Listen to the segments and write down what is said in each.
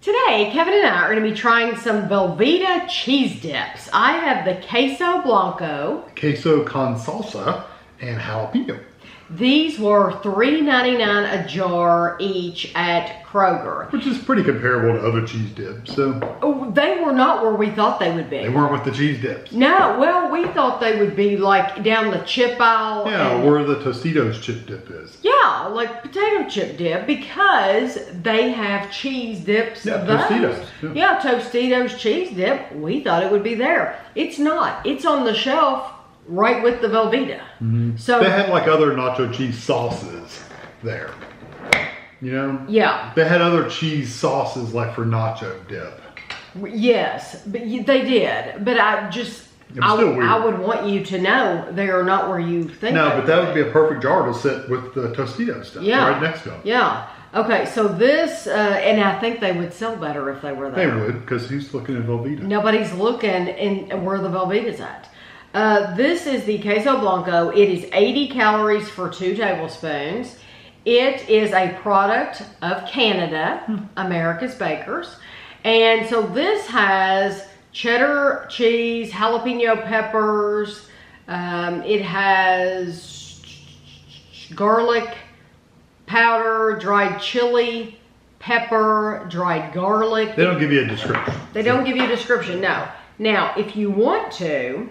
Today, Kevin and I are going to be trying some Velveeta Cheese Dips. I have the Queso Blanco, Queso Con Salsa, and Jalapeno. These were $3.99 a jar each at Kroger. Which is pretty comparable to other cheese dips. So they were not where we thought they would be. They weren't with the cheese dips. No, well, we thought they would be like down the chip aisle. Yeah, where the Tostitos chip dip is. Yeah, like potato chip dip, because they have cheese dips of those. Tostitos. Yeah, Tostitos cheese dip. We thought it would be there. It's not. It's on the shelf right with the Velveeta. Mm-hmm. So they had like other nacho cheese sauces there. You know? Yeah. They had other cheese sauces like for nacho dip. Yes, but they did. But I would want you to know they are not where you think. No, but that would be a perfect jar to sit with the Tostitos stuff right next to them. Yeah. Okay, so this, and I think they would sell better if they were there. They would, because who's looking at Velveeta? Nobody's looking in where the Velveeta's at. This is the Queso Blanco. It is 80 calories for 2 tablespoons. It is a product of Canada, America's Bakers. And so this has cheddar cheese, jalapeno peppers. It has garlic powder, dried chili, pepper, dried garlic. They don't give you a description. They don't give you a description, no. Now, if you want to,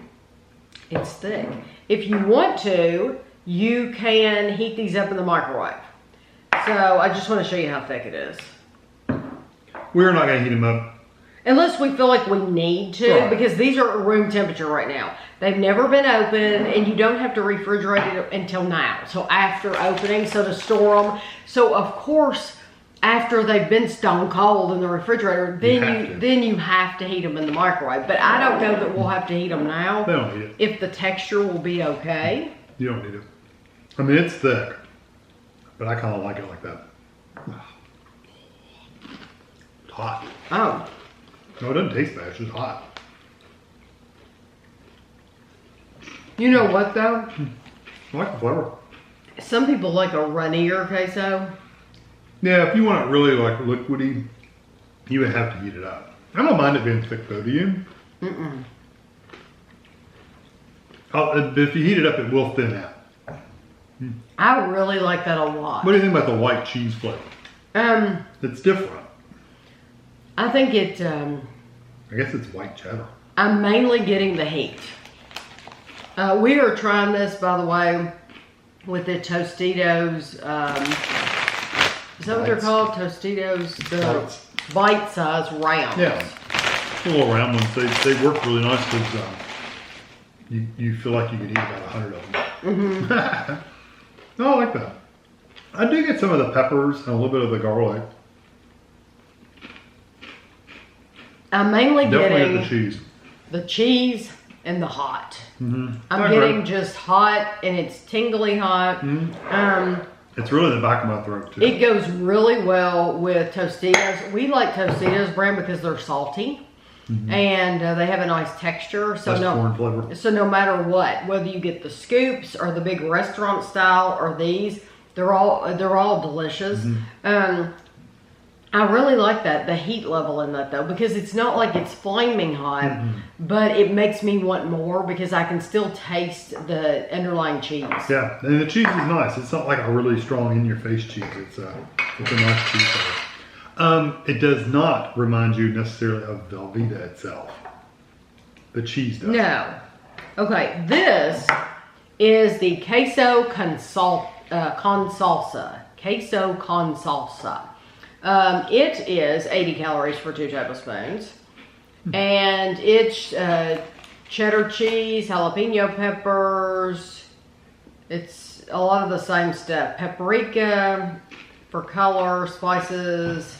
it's thick. If you want to, you can heat these up in the microwave. So I just want to show you how thick it is. We're not going to heat them up. Unless we feel like we need to, because these are room temperature right now. They've never been opened, and you don't have to refrigerate it until now. So after opening, so to store them. So of course, after they've been stone cold in the refrigerator, then you have to heat them in the microwave. But I don't know that we'll have to heat them now. They don't need it. If the texture will be okay. You don't need it. I mean, it's thick, but I kind of like it like that. It's hot. Oh. No, it doesn't taste bad. It's just hot. You know what though? I like the flavor. Some people like a runnier queso. Yeah, if you want it really like liquidy, you would have to heat it up. I don't mind it being thick though, do you? Mm-mm. If you heat it up, it will thin out. I really like that a lot. What do you think about the white cheese flavor? It's different. I think it, I guess it's white cheddar. I'm mainly getting the heat. We are trying this, by the way, with the Tostitos, is that what they're called? Tostitos, the bite-sized rounds. Yeah, the little round ones. They work really nice because you feel like you could eat about 100 of them. Mm-hmm. No, I like that. I do get some of the peppers and a little bit of the garlic. I'm mainly getting the cheese and the hot. Mm-hmm. I'm getting just hot, and it's tingly hot. Mm-hmm. It's really the back of my throat too. It goes really well with Tostitos. We like Tostitos brand because they're salty, and they have a nice texture. So corn flavor. So no matter what, whether you get the scoops or the big restaurant style or these, they're all delicious. Mm-hmm. I really like the heat level in that though, because it's not like it's flaming hot, but it makes me want more because I can still taste the underlying cheese. Yeah, and the cheese is nice. It's not like a really strong in-your-face cheese. It's a nice cheese flavor. It does not remind you necessarily of Velveeta itself. The cheese does. No. Okay, this is the Queso Con Salsa. Queso Con Salsa. It is 80 calories for 2 tablespoons. And it's cheddar cheese, jalapeno peppers. It's a lot of the same stuff. Paprika for color, spices.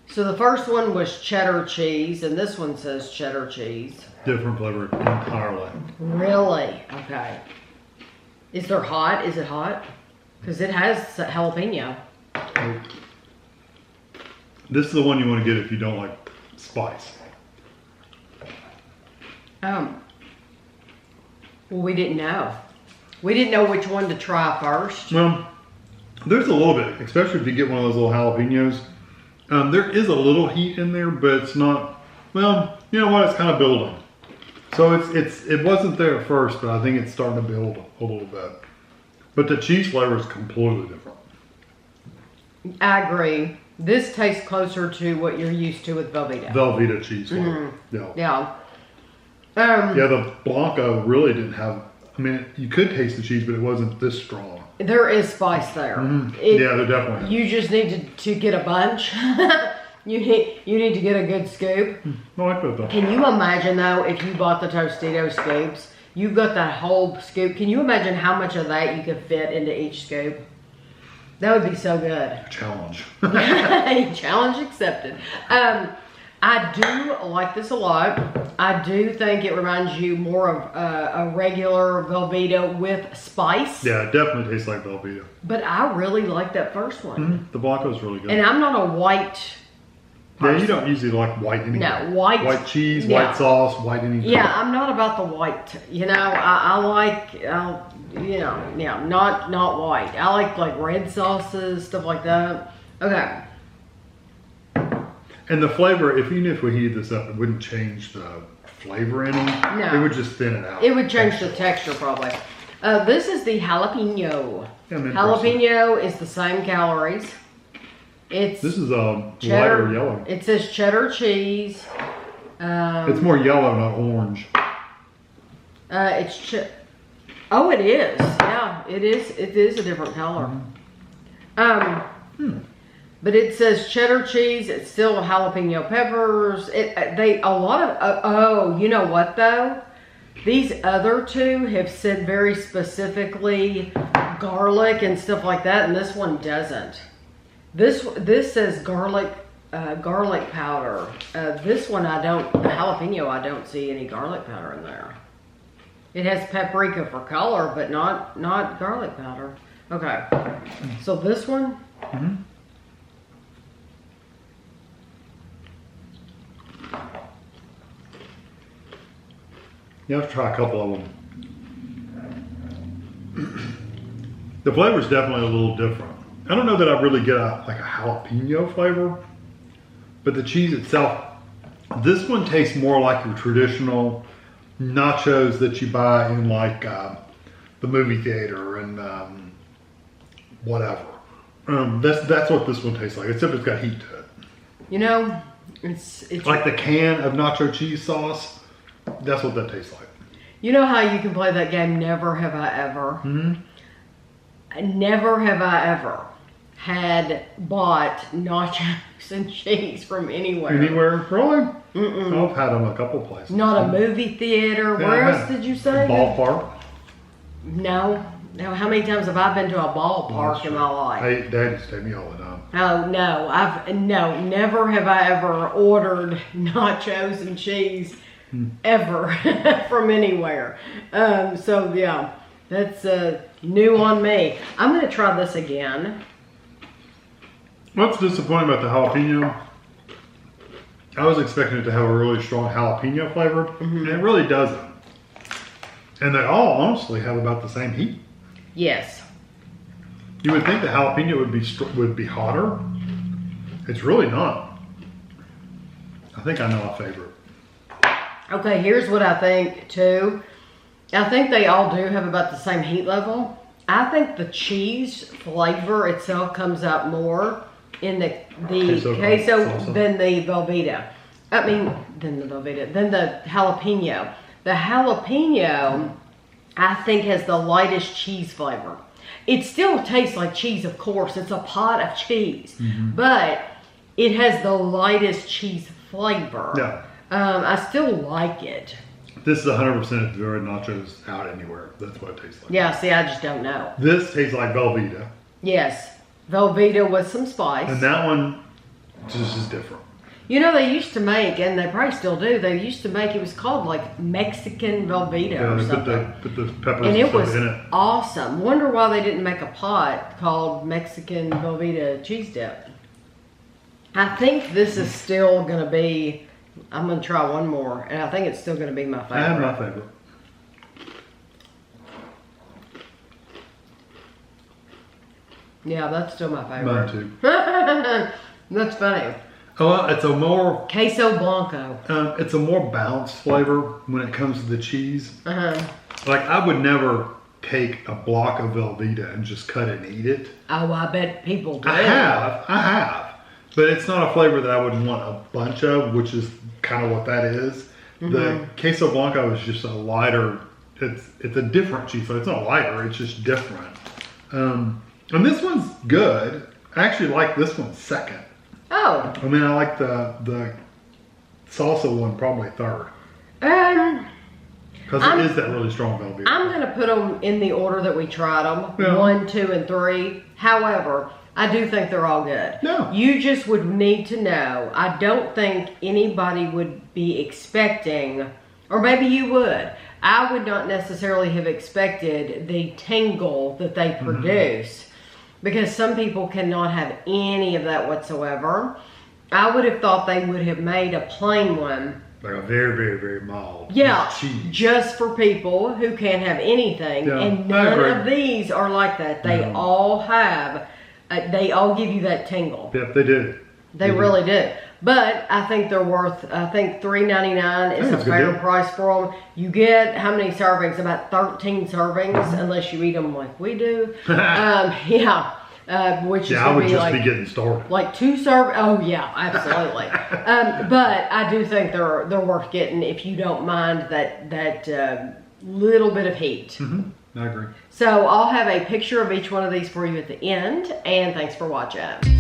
So the first one was cheddar cheese, and this one says cheddar cheese. Different flavor entirely. Really? Okay. Is there hot? Is it hot? Because it has jalapeno. This is the one you want to get if you don't like spice. Well, we didn't know. We didn't know which one to try first. Well, There's a little bit, especially if you get one of those little jalapenos. There is a little heat in there, but it's not. Well, you know what? It's kind of building. So it wasn't there at first, but I think it's starting to build a little bit. But the cheese flavor is completely different. I agree. This tastes closer to what you're used to with Velveeta. Velveeta cheese flavor. Yeah. Yeah, the Blanco really didn't have. I mean, you could taste the cheese, but it wasn't this strong. There is spice there. Yeah, there definitely is. You just need to get a bunch. You need to get a good scoop. I like that though. Can you imagine though if you bought the Tostito scoops, you got that whole scoop. Can you imagine how much of that you could fit into each scoop? That would be so good. Challenge. Challenge accepted. I do like this a lot. I do think it reminds you more of a regular Velveeta with spice. Yeah, it definitely tastes like Velveeta. But I really like that first one. The Blanco's really good. And I'm not a white person. Yeah, you don't usually like white anything. No, white. White cheese, white sauce, white anything. Yeah, I'm not about the white. You know, I like, not white. I like red sauces, stuff like that. Okay. And the flavor, even if we heated this up, it wouldn't change the flavor any. No. It would just thin it out. It would change the texture probably. This is the jalapeno. Jalapeno is the same calories. This is a cheddar, lighter yellow. It says cheddar cheese. It's more yellow, not orange. Oh, it is. Yeah, it is. It is a different color. But it says cheddar cheese. It's still jalapeno peppers. You know what though? These other two have said very specifically garlic and stuff like that, and this one doesn't. This says garlic powder. This one the jalapeno, I don't see any garlic powder in there. It has paprika for color, but not garlic powder. Okay, so this one. You have to try a couple of them. The flavor is definitely a little different. I don't know that I really get a jalapeno flavor, but the cheese itself, this one tastes more like your traditional nachos that you buy in the movie theater and whatever. That's what this one tastes like, except it's got heat to it. You know, it's like the can of nacho cheese sauce. That's what that tastes like. You know how you can play that game, Never Have I Ever? Never have I ever had bought nachos and cheese from anywhere. Anywhere? Really? I've had them a couple places. Not a movie theater. Yeah, where else did you say? Ballpark. No. How many times have I been to a ballpark in my life? Dad used to take me all the time. Oh no, never have I ever ordered nachos and cheese ever from anywhere. So yeah, that's new on me. I'm gonna try this again. What's disappointing about the jalapeno? I was expecting it to have a really strong jalapeno flavor, and it really doesn't. And they all honestly have about the same heat. Yes. You would think the jalapeno would be hotter. It's really not. I think I know my favorite. Okay, here's what I think too. I think they all do have about the same heat level. I think the cheese flavor itself comes out more in the queso than the Velveeta. Than the jalapeno. The jalapeno, I think, has the lightest cheese flavor. It still tastes like cheese, of course. It's a pot of cheese. But it has the lightest cheese flavor. Yeah. I still like it. This is 100% if there are nachos out anywhere. That's what it tastes like. Yeah, see, I just don't know. This tastes like Velveeta. Yes. Velveeta with some spice. And that one just is different. You know, they used to make, and they probably still do, they used to make, it was called like Mexican Velveeta or something. Put the peppers and it was in it. Awesome. Wonder why they didn't make a pot called Mexican Velveeta Cheese Dip. I think this is still going to be, I'm going to try one more, and I think it's still going to be my favorite. I have my favorite. Yeah, that's still my favorite. Mine too. That's funny. Oh, well, it's a more Queso Blanco. it's a more balanced flavor when it comes to the cheese. Uh-huh. Like I would never take a block of Velveeta and just cut it and eat it. Oh, I bet people do. I have, but it's not a flavor that I would want a bunch of, which is kind of what that is. The Queso Blanco is just a lighter. It's a different cheese, so it's not lighter. It's just different. And this one's good. I actually like this one second. Oh. I mean, I like the salsa one probably third. Because it is that really strong Velveeta. I'm going to put them in the order that we tried them. Yeah. 1, 2, and 3. However, I do think they're all good. No. You just would need to know. I don't think anybody would be expecting, or maybe you would. I would not necessarily have expected the tingle that they produce because some people cannot have any of that whatsoever. I would have thought they would have made a plain one. Like a very, very, very mild cheese. Just for people who can't have anything. Yeah, and none of these are like that. They all have, they all give you that tingle. Yep, they do. They really do. But I think they're worth, I think $3.99 is a fair price for them. You get how many servings? About 13 servings, unless you eat them like we do. Which is I would just like, be getting started. Like 2 servings. Oh yeah, absolutely. But I do think they're worth getting if you don't mind that little bit of heat. I agree. So I'll have a picture of each one of these for you at the end. And thanks for watching.